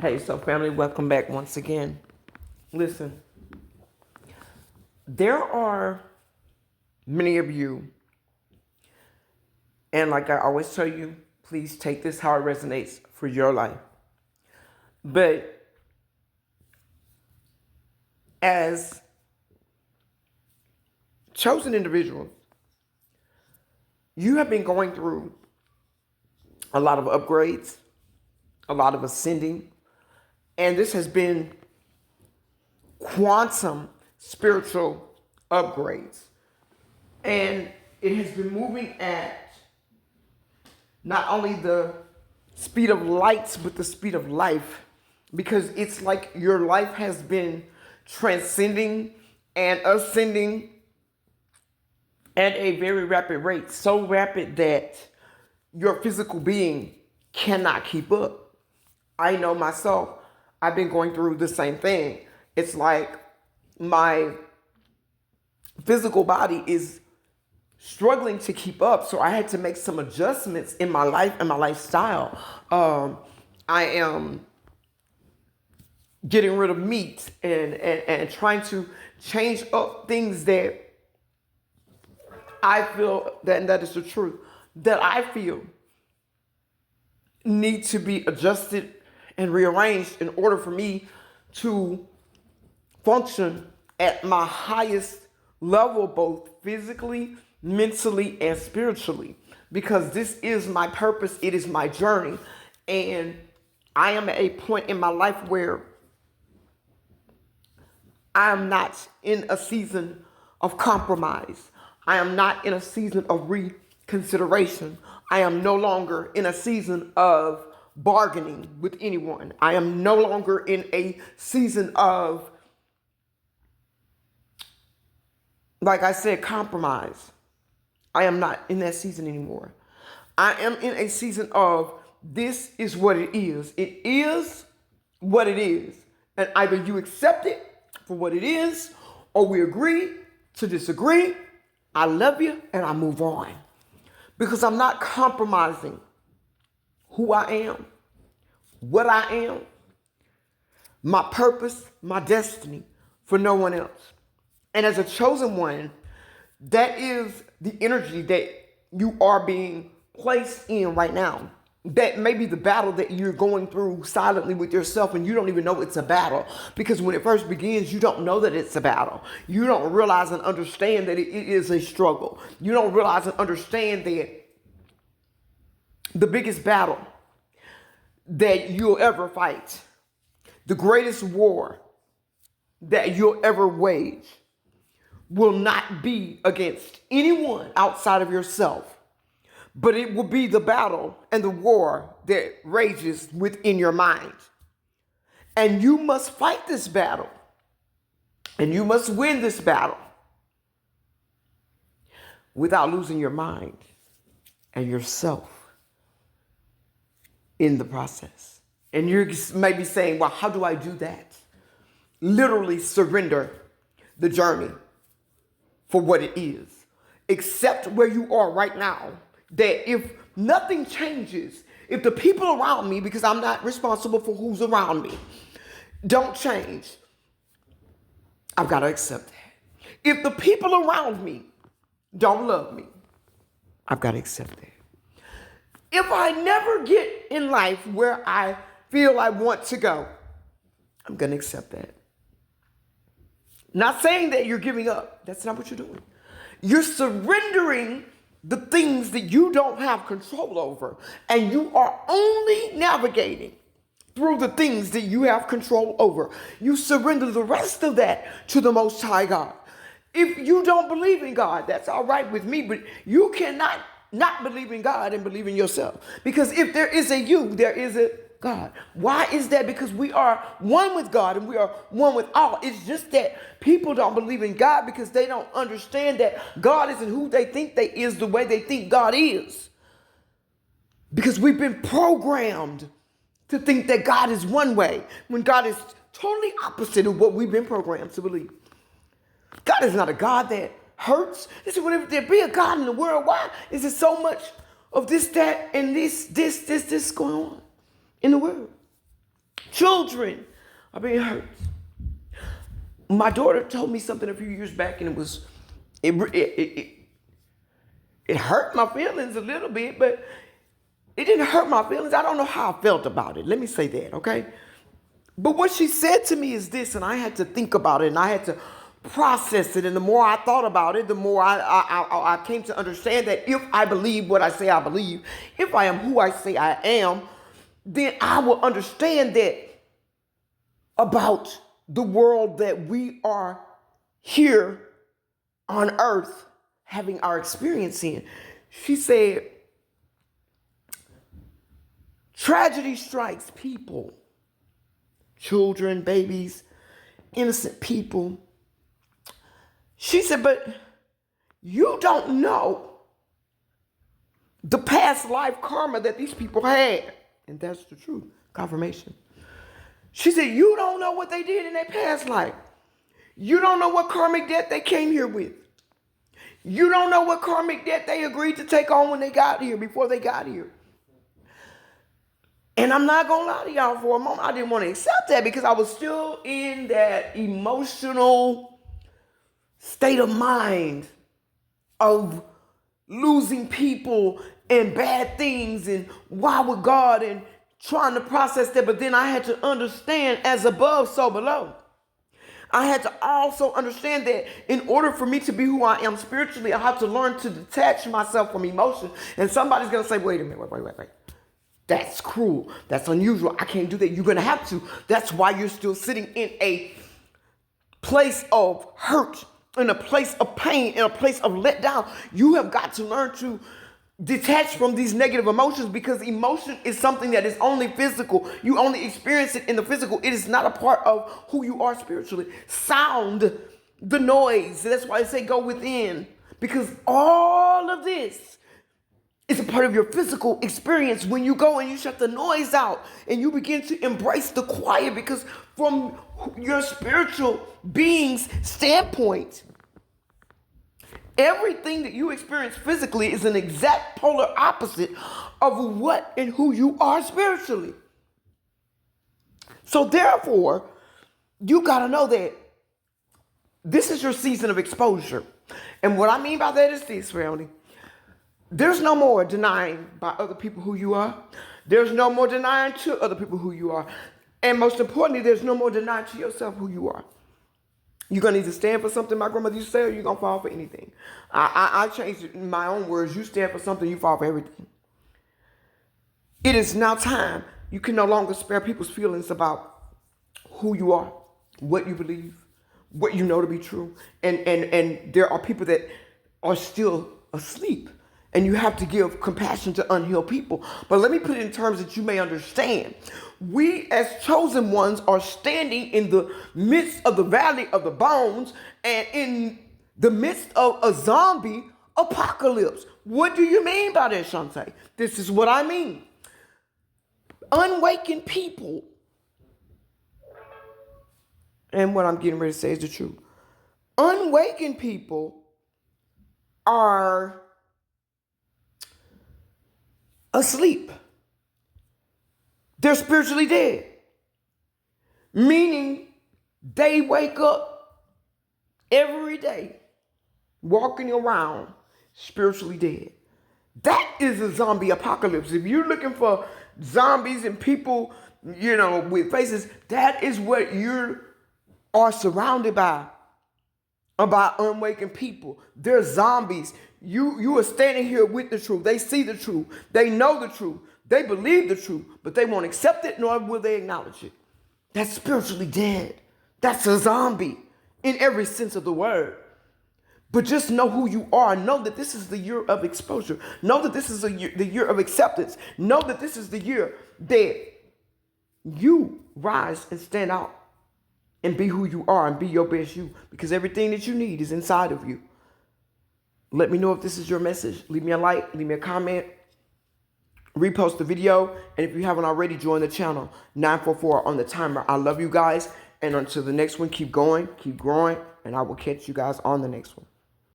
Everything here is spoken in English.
Hey, so family, welcome back once again. Listen, there are many of you, and like I always tell you, please take this how it resonates for your life. But as chosen individuals, you have been going through a lot of upgrades, a lot of ascending, and this has been quantum spiritual upgrades. And it has been moving at not only the speed of light, but the speed of life, because it's like your life has been transcending and ascending at a very rapid rate, so rapid that your physical being cannot keep up. I know myself, I've been going through the same thing. It's like my physical body is struggling to keep up. So I had to make some adjustments in my life and my lifestyle. I am getting rid of meat and trying to change up things that I feel, and that is the truth, that I feel need to be adjusted and rearranged in order for me to function at my highest level, both physically, mentally, and spiritually, because this is my purpose. It is my journey. And I am at a point in my life where I am not in a season of compromise. I am not in a season of reconsideration. I am no longer in a season of bargaining with anyone. I am no longer in a season of, like I said, compromise. I am not in that season anymore. I am in a season of, this is what it is. It is what it is. And either you accept it for what it is, or we agree to disagree. I love you and I move on. Because I'm not compromising who I am, what I am, my purpose, my destiny for no one else. And as a chosen one, that is the energy that you are being placed in right now. That may be the battle that you're going through silently with yourself, and you don't even know it's a battle. Because when it first begins, you don't know that it's a battle. You don't realize and understand that it is a struggle. You don't realize and understand that the biggest battle that you'll ever fight, the greatest war that you'll ever wage, will not be against anyone outside of yourself, but it will be the battle and the war that rages within your mind. And you must fight this battle, and you must win this battle without losing your mind and yourself in the process. And you may be saying, well, how do I do that? Literally surrender the journey for what it is. Accept where you are right now. That if nothing changes, if the people around me, because I'm not responsible for who's around me, don't change, I've got to accept that. If the people around me don't love me, I've got to accept that. If I never get in life where I feel I want to go, I'm going to accept that. Not saying that you're giving up. That's not what you're doing. You're surrendering the things that you don't have control over, and you are only navigating through the things that you have control over. You surrender the rest of that to the Most High God. If you don't believe in God, that's all right with me, but you cannot not believe in God and believe in yourself. Because if there is a you, there is a God. Why is that? Because we are one with God and we are one with all. It's just that people don't believe in God because they don't understand that God isn't who they think they is the way they think God is. Because we've been programmed to think that God is one way when God is totally opposite of what we've been programmed to believe. God is not a God that hurts. This is whenever there be a God in the world, why is there so much of this, that, and this going on in the world? Children are being hurt. My daughter told me something a few years back, and it hurt my feelings a little bit, but it didn't hurt my feelings. I don't know how I felt about it. Let me say that, okay? But what she said to me is this, and I had to think about it, and I had to process it. And the more I thought about it, the more I came to understand that if I believe what I say I believe, if I am who I say I am, then I will understand that about the world that we are here on earth having our experience in. She said, tragedy strikes people, children, babies, innocent people. She said, but you don't know the past life karma that these people had. And that's the truth. Confirmation. She said, you don't know what they did in their past life. You don't know what karmic debt they came here with. You don't know what karmic debt they agreed to take on when they got here, before they got here. And I'm not going to lie to y'all, for a moment, I didn't want to accept that because I was still in that emotional state of mind of losing people and bad things and why would God, and trying to process that. But then I had to understand, as above, so below. I had to also understand that in order for me to be who I am spiritually, I have to learn to detach myself from emotion. And somebody's going to say, wait a minute, wait. That's cruel. That's unusual. I can't do that. You're going to have to. That's why you're still sitting in a place of hurt, in a place of pain, in a place of letdown. You have got to learn to detach from these negative emotions, because emotion is something that is only physical. You only experience it in the physical. It is not a part of who you are spiritually. Sound, the noise. That's why I say go within, because all of this is a part of your physical experience. When you go and you shut the noise out and you begin to embrace the quiet, because from your spiritual being's standpoint, everything that you experience physically is an exact polar opposite of what and who you are spiritually. So therefore, you got to know that this is your season of exposure. And what I mean by that is this, family. There's no more denying by other people who you are. There's no more denying to other people who you are. And most importantly, there's no more denying to yourself who you are. You're going to either stand for something my grandmother used to say, or you're going to fall for anything. I changed it in my own words. You stand for something, you fall for everything. It is now time. You can no longer spare people's feelings about who you are, what you believe, what you know to be true. And there are people that are still asleep. And you have to give compassion to unhealed people. But let me put it in terms that you may understand. We as chosen ones are standing in the midst of the valley of the bones and in the midst of a zombie apocalypse. What do you mean by that, Shantae? This is what I mean. Unwakened people. And what I'm getting ready to say is the truth. Unwakened people are asleep. They're spiritually dead. Meaning they wake up every day walking around spiritually dead. That is a zombie apocalypse. If you're looking for zombies and people, with faces, that is what you are surrounded by. About unwakened people. They're zombies. You are standing here with the truth. They see the truth. They know the truth. They believe the truth, but they won't accept it, nor will they acknowledge it. That's spiritually dead. That's a zombie in every sense of the word. But just know who you are. Know that this is the year of exposure. Know that this is the year of acceptance. Know that this is the year that you rise and stand out and be who you are and be your best you, because everything that you need is inside of you. Let me know if this is your message. Leave me a like, leave me a comment, repost the video, and if you haven't already, join the channel. 944 on the timer. I love you guys, and until the next one, keep going, keep growing, and I will catch you guys on the next one.